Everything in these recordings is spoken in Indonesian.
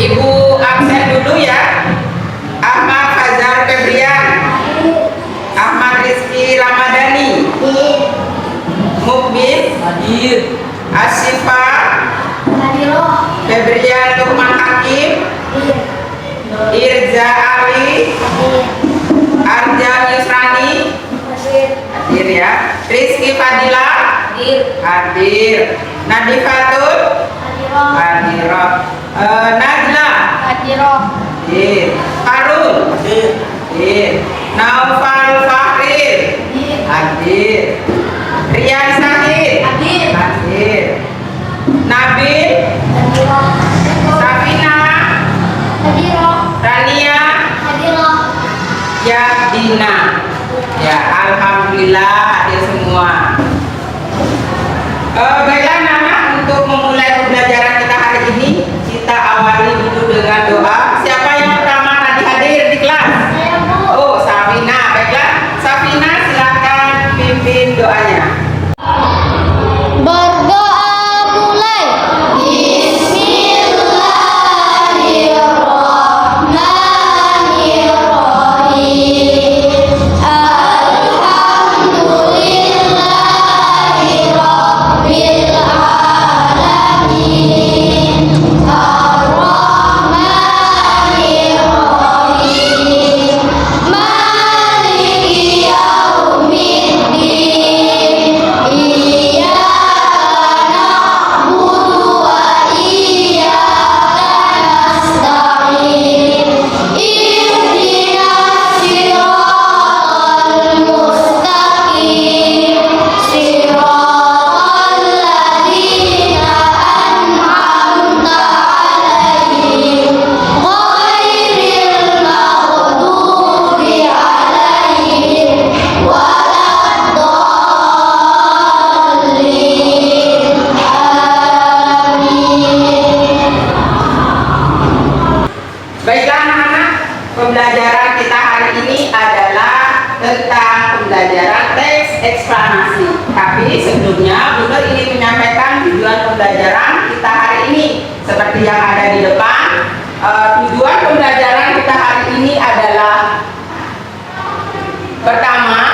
Ibu absen dulu ya. Ahmad Fajar Febrian, Ahmad Rizky Ramadhani, Mukmin Hadir. Asyifa Febrian Lukman Hakim, Irza Ali, Arja Yusrani hadir ya. Rizky Fadila hadir. Nadifatul hadir. Najla hadir. Harun hadir. Naufal Fahrir hadir. Rian Sahid hadir. Nabil, Safina, Rania, Yadina. Ya, alhamdulillah hadir semua. Baiklah anak-anak, untuk memulai pembelajaran kita hari ini, kita awali dulu dengan doa. Siapa yang pertama tadi hadir di kelas? Oh, Safina. Baiklah, Safina silakan pimpin doanya. Baiklah anak-anak, pembelajaran kita hari ini adalah tentang pembelajaran teks eksplanasi. Tapi sebelumnya, Bunda ingin menyampaikan tujuan pembelajaran kita hari ini. Seperti yang ada di depan, tujuan pembelajaran kita hari ini adalah: pertama,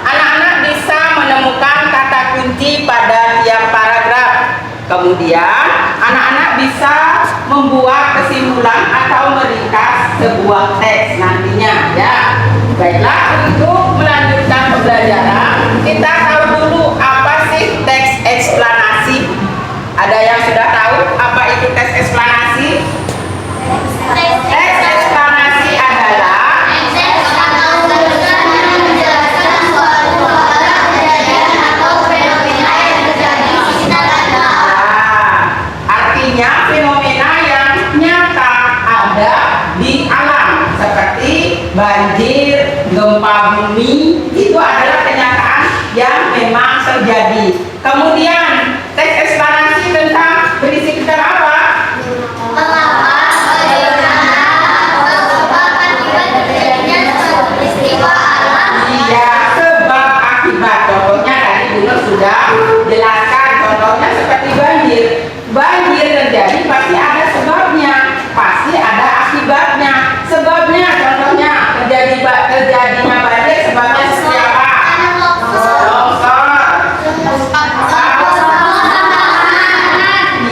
anak-anak bisa menemukan kata kunci pada tiap paragraf. Kemudian, anak-anak bisa membuat kesimpulan atau meringkas sebuah teks nantinya ya. Baiklah, untuk melanjutkan pembelajaran, kita tahu dulu apa sih teks eksplanasi. Ada yang sudah tahu apa itu teks eksplanasi? Teks eksplanasi adalah artinya fenomena yang nyata ada di alam, seperti banjir, gempa bumi. Itu adalah kenyataan yang memang terjadi. Kemudian teks eksplanasi tentang berisi tentang apa? Iya, sebab akibat. Contohnya tadi Bunur sudah jelaskan. Contohnya seperti banjir. Banjir terjadi pasti ada sebabnya, pasti ada akibatnya. Sebabnya, contohnya terjadinya banjir sebabnya seperti apa? Longsor.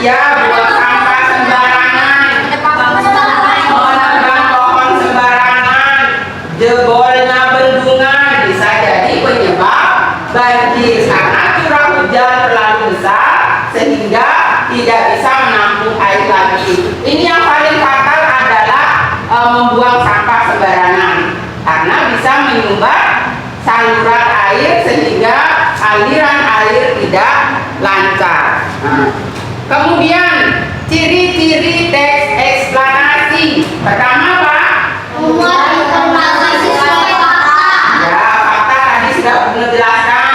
Iya, buang sampah sembarangan, menebang pohon sembarangan, jebolnya bendungan bisa jadi penyebab banjir karena curah hujan terlalu besar sehingga tidak bisa menampung air lagi. Ini yang paling fatal adalah membuang sampah sembarangan, karena bisa menyumbat saluran air sehingga aliran air tidak lancar. Kemudian ciri-ciri teks eksplanasi. Pertama apa? Ya, fakta tadi sudah menjelaskan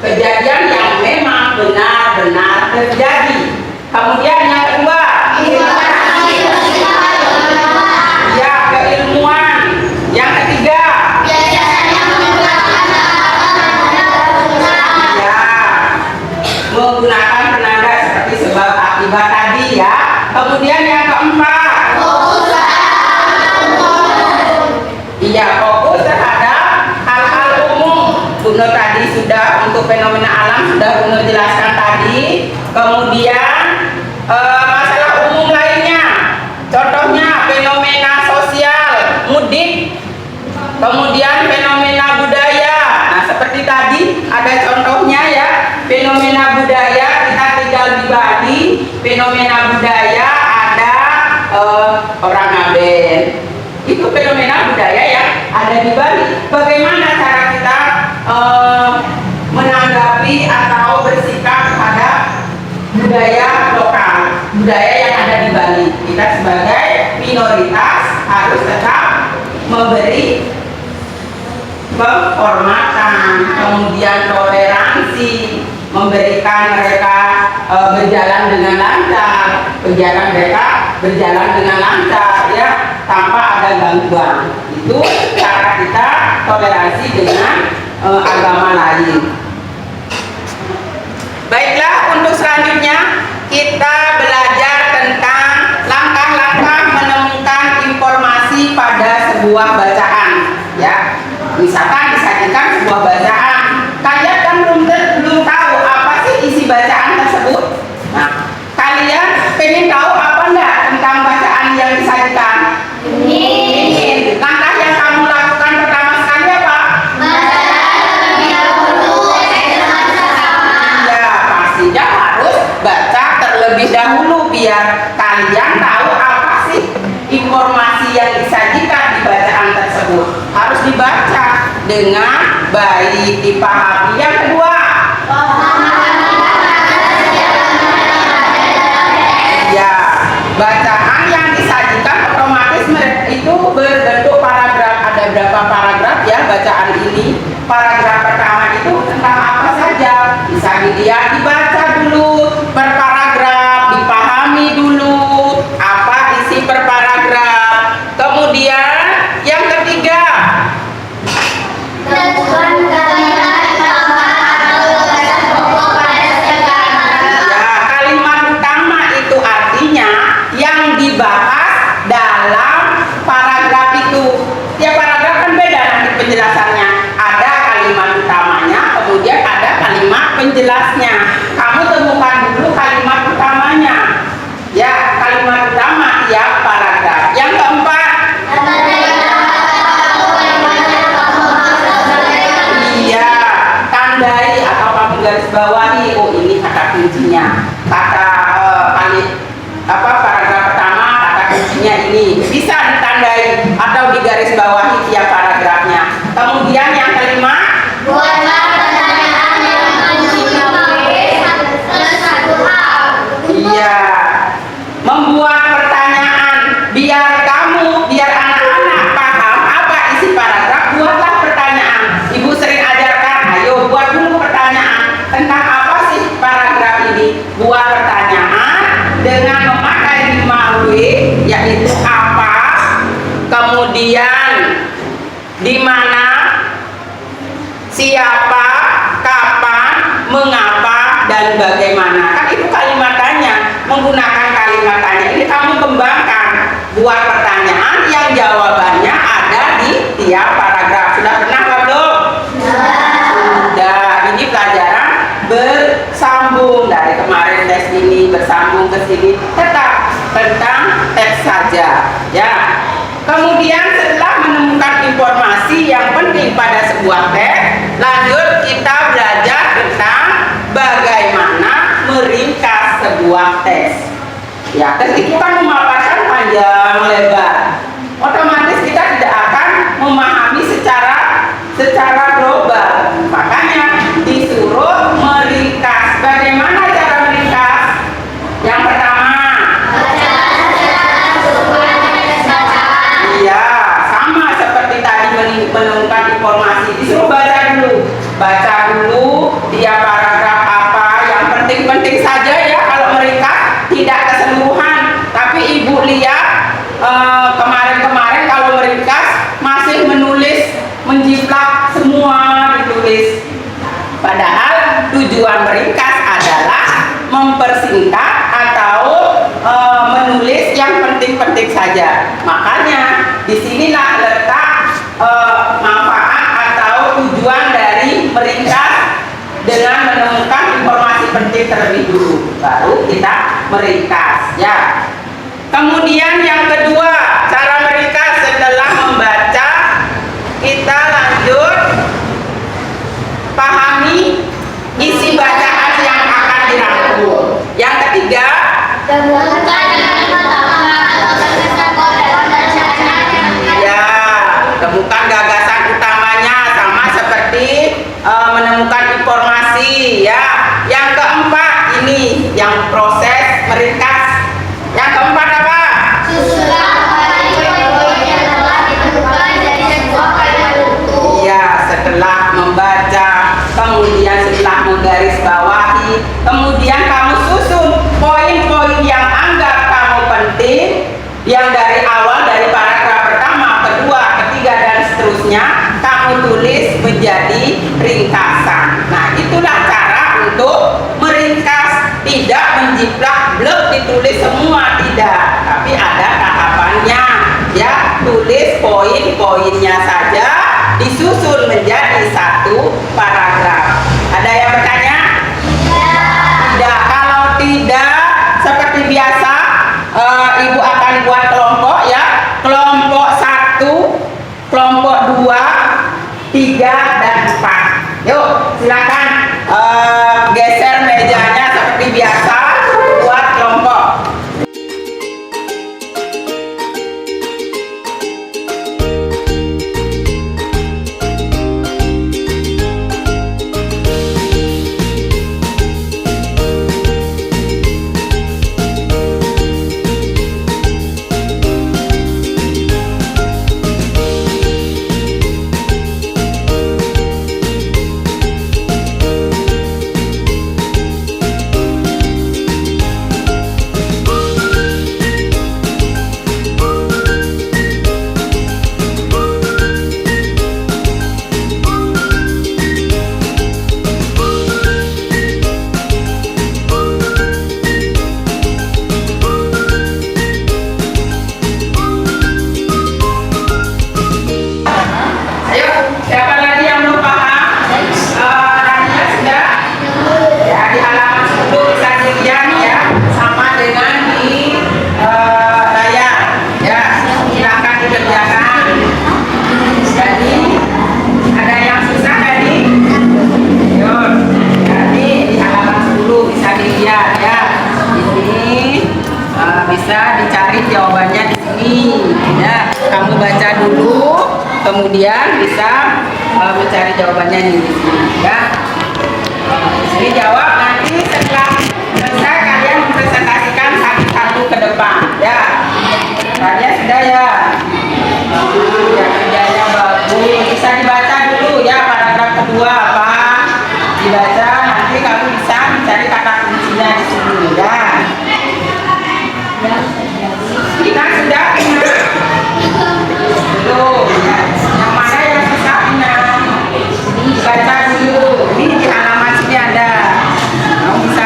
kejadian yang memang benar-benar terjadi. Kemudian yang kedua, ya, keilmuan. Yang ketiga, ya, menggunakan penanda seperti sebab akibat tadi ya. Kemudian yang Kemudian masalah umum lainnya, contohnya fenomena sosial, mudik, kemudian fenomena budaya. Nah, seperti tadi ada contohnya ya, fenomena budaya kita tinggal di Bali, fenomena budaya ada orang Ngaben. Itu fenomena budaya yang ada di Bali. Bagaimana cara kita menanggapi atau bersikap terhadap budaya lokal, budaya yang ada di Bali? Kita sebagai minoritas harus tetap memberi penghormatan, kemudian toleransi, memberikan mereka berjalan dengan lancar, kegiatan mereka berjalan dengan lancar ya, tanpa ada gangguan. Itu cara kita toleransi dengan agama lain. Baiklah, untuk selanjutnya kita belajar tentang langkah-langkah menemukan informasi pada sebuah bacaan ya. Misalkan disajikan sebuah bacaan, kalian kan belum tahu apa sih isi bacaan tersebut. Nah, kalian pengen tahu apa enggak tentang bacaan yang disajikan? Ingin. Langkah yang kamu lakukan pertama sekali apa? Ya, pastinya harus baca terlebih dahulu biar kalian tahu apa sih informasi yang disajikan di bacaan tersebut. Harus dibaca dengan baik, dipahami. Yang kedua, ya, bacaan yang disajikan otomatis itu berbentuk paragraf. Ada berapa paragraf ya bacaan ini? Paragraf pertama itu tentang apa saja? Bisa dilihat, dibaca dulu per paragraf, dipahami dulu apa isi per paragraf. Kemudian yang ketiga, kalimat utama itu artinya yang dibahas dalam paragraf itu. Tiap paragraf kan beda nanti penjelasannya. Ada kalimat utamanya, kemudian ada kalimat penjelasnya. Kamu temukan dulu kalimat utamanya. Ya, kalimat utama tiap paragraf. Yang keempat, iya, tandai atau kamu garis bawahi. Oh, ini kata kuncinya. Kata paragraf pertama, kata kuncinya ini. Bisa ditandai atau digaris bawahi tiap paragrafnya. Kemudian yang kelima, buatlah pertanyaan yang satu hal. Iya, membuat pertanyaan biar anak-anak paham apa isi paragraf. Buatlah pertanyaan. Ibu sering ajarkan, ayo buat dulu pertanyaan tentang apa sih paragraf ini. Buat pertanyaan dengan memakai 5W, yaitu apa, kemudian di mana, siapa, kapan, mengapa, dan bagaimana. Kan itu kalimat tanya. Menggunakan kalimat tanya ini kamu kembangkan. Buat pertanyaan yang jawabannya ada di tiap paragraf. Sudah pernah belum? Sudah. Ini pelajaran bersambung dari kemarin tes ini, bersambung ke sini, tetap tentang teks saja ya. Kemudian setelah menemukan informasi yang penting pada sebuah teks, lanjut kita belajar tentang bagaimana meringkas sebuah teks. Ya, teks itu kan memaparkan panjang lebar. Otomatis kita tidak akan memahami secara global. Makanya disuruh meringkas. Bagaimana cara meringkas? Yang pertama, iya, sama seperti tadi menemukan informasi, disuruh baca dulu. Baca dulu tiap paragraf apa yang penting-penting saja ya. Kalau meringkas tidak keseluruhan. Tapi ibu lihat kemarin-kemarin kalau meringkas masih menjiplak semua ditulis. Padahal tujuan meringkas adalah mempersingkat atau menulis yang penting-penting saja. Makanya disinilah letak manfaat atau tujuan dari meringkas dengan menemukan informasi penting terlebih dulu. baru kita meringkas ya. Kemudian yang kedua, cara meringkas setelah membaca, kita lanjut pahami isi bacaan yang akan dirangkum. Yang ketiga, ya, temukan gagasan utamanya, sama seperti menemukan informasi ya. Yang keempat, ini yang proses meringkas. Yang keempat apa? Iya, setelah membaca, kemudian setelah menggarisbawahi, kemudian kamu susun poin-poin yang anggap kamu penting, yang dari awal, dari paragraf pertama, kedua, ketiga, dan seterusnya, kamu tulis menjadi ringkasan. Nah, itulah cara untuk meringkas, tidak menjiplak blek ditulis semua, tidak, tapi ada tahapannya ya. Tulis poin-poinnya saja, disusun menjadi satu paragraf. Ada yang bertanya? Tidak. Kalau tidak, seperti biasa, ibu akan buat kelompok ya, kelompok 1, kelompok 2, 3, dan 4. Yuk silakan geser mejanya seperti biasa, buat kelompok. Bisa dicari jawabannya di sini ya. Kamu baca dulu, kemudian bisa mencari jawabannya di sini ya. Di sini jawab, nanti setelah selesai kalian mempresentasikan satu-satu ke depan ya. Kalian sudah ya. Ya, kerjanya bagus. Bisa dibaca dulu ya, paragraf kedua apa? Dibaca, nanti kamu bisa mencari kata kuncinya di sini ya. Kita sudah belum ya. Yang mana yang susah baca dulu. Ini di halaman sini ada. Kamu bisa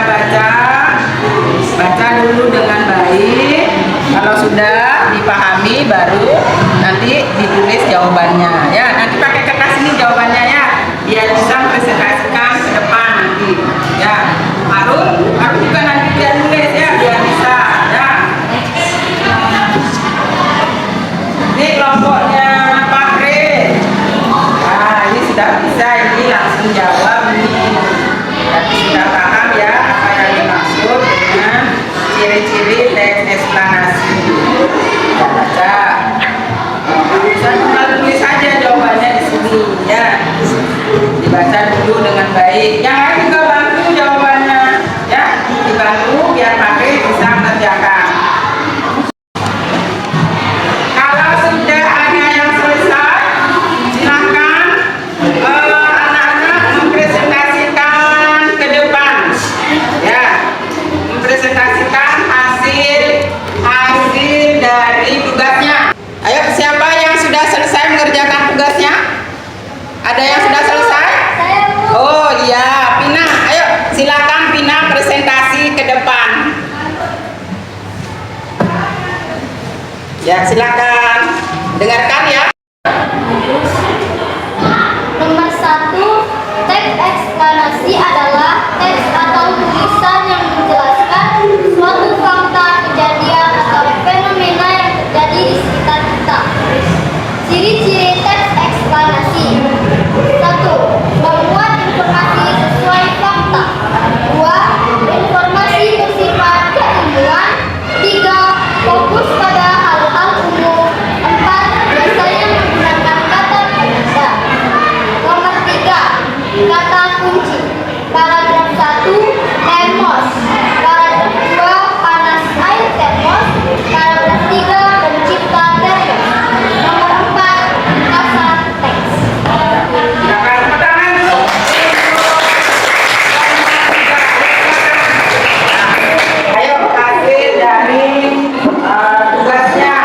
baca dulu dengan baik. Kalau sudah dipahami, baru nanti ditulis jawabannya ya. Nanti pakai kertas ini jawabannya ya, biar bisa presentasikan ke depan nanti ya. Harus juga nanti dia tulis ya, biar bisa ya. Ini kelompoknya Pak Re. Nah, ini sudah bisa, ini langsung jawab ini. Jadi sudah paham ya apa yang dimaksud dengan ciri-ciri teks eksplanasi. Kita baca. Bisa tinggal tulis saja jawabannya di sini ya. Dibaca dulu dengan baik. Yang lain juga bantu jawabannya ya. Dibantu biar Pak Re bisa mengerjakan. Ada yang sudah selesai? Oh iya, Pina, ayo silakan Pina presentasi ke depan. Ya silakan, dengarkan ya. Nomor 1, teks eksplanasi adalah teks atau tulisan yang menjelaskan Ciri-ciri teks eksplanasi. 1. Memuat informasi sesuai fakta. 2. Informasi bersifat keilmuan. 3. Fokus pada hal-hal umum. 4. Biasanya menggunakan kata penanda. Nomor 3. Kata kunci. Paragraf 1. Termos. Paragraf 2. Panas air termos. Paragraf 3. Pencipta termos. Nomor 4. Ringkasan teks. Silakan tepuk tangan dulu. Ayo hasil dari tugasnya.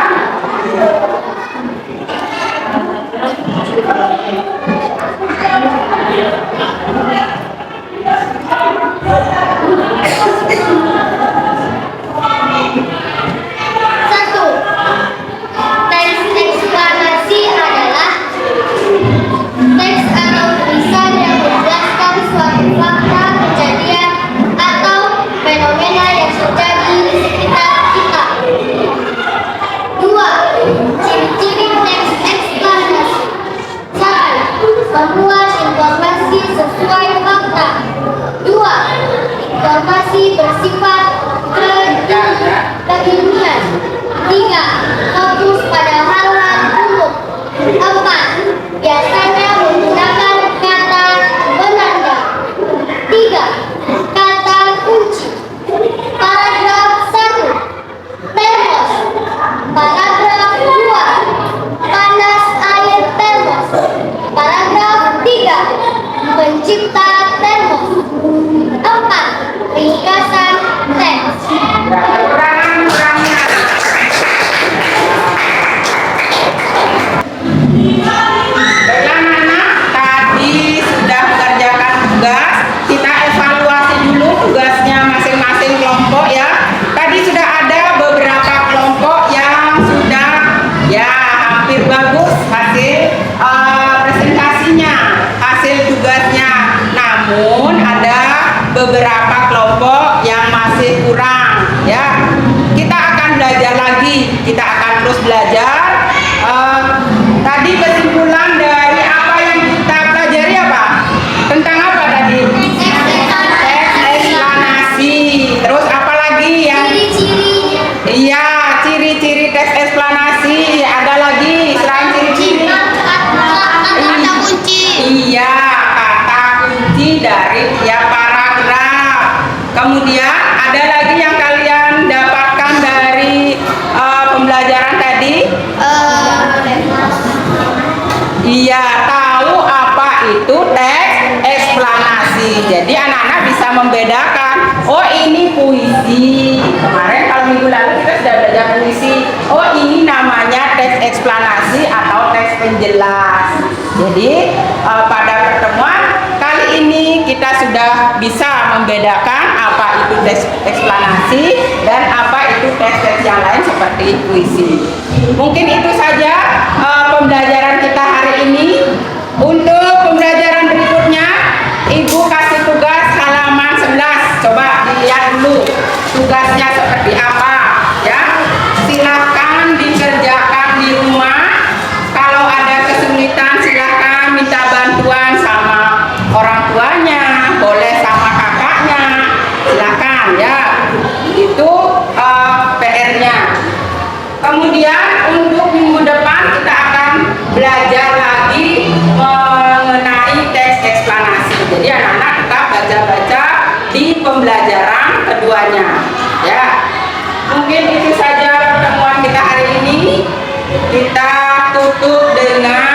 Satu. Teks eksplanasi adalah teks atau tulisan yang menjelaskan suatu fakta, kejadian, atau fenomena yang terjadi di sekitar kita. 2. Ciri-ciri teks eksplanasi. 1. Memuat informasi sesuai fakta. 2. Informasi bersifat keilmuan. 3. Fokus pada hal-hal umum. 4. Biasanya menggunakan kata penanda. 3. Kata kunci. Paragraf 1. Termos. Paragraf 2. Panas air termos. Paragraf 3. Pencipta termos. 4. Ringkasan teks. Kekurangan kurangnya. Baiklah anak-anak, tadi sudah mengerjakan tugas. Kita evaluasi dulu tugasnya masing-masing kelompok ya. Tadi sudah ada beberapa kelompok yang sudah ya hampir bagus hasil presentasinya, hasil tugasnya. Namun ada beberapa kelompok yang masih kurang ya. Kita akan belajar lagi, kita akan terus belajar. Tadi kesimpulan dari apa yang kita pelajari apa? Tentang apa tadi? Teks eksplanasi. Terus apa lagi yang? Ciri-ciri. Iya, ciri-ciri teks eksplanasi. Ada lagi selain ciri-ciri? Kata kunci. Iya, kata kunci dari tiap paragraf. Kemudian ada lagi yang kalian dapatkan dari pembelajaran tadi? Iya, tahu apa itu teks eksplanasi. Jadi anak-anak bisa membedakan. Oh, ini puisi. Kemarin kalau minggu lalu kita sudah belajar puisi. Oh, ini namanya teks eksplanasi atau teks penjelas. Jadi pada pertemuan kali ini kita sudah bisa membedakan apa itu teks eksplanasi dan apa itu teks-teks yang lain seperti puisi. Mungkin itu saja pembelajaran kita hari ini. Untuk pembelajaran berikutnya, Ibu kasih tugas halaman 11. Coba dilihat dulu tugasnya seperti apa ya. Silahkan dikerjakan di rumah. Kalau ada kesulitan silahkan minta bantuan sama orang tuanya, boleh sama kakaknya. Silahkan ya. Itu PR-nya. Kemudian untuk minggu depan kita akan belajar lagi mengenai teks eksplanasi. Jadi anak-anak tetap baca-baca di pembelajaran keduanya. Ya, mungkin itu saja pertemuan kita hari ini. Kita tutup dengan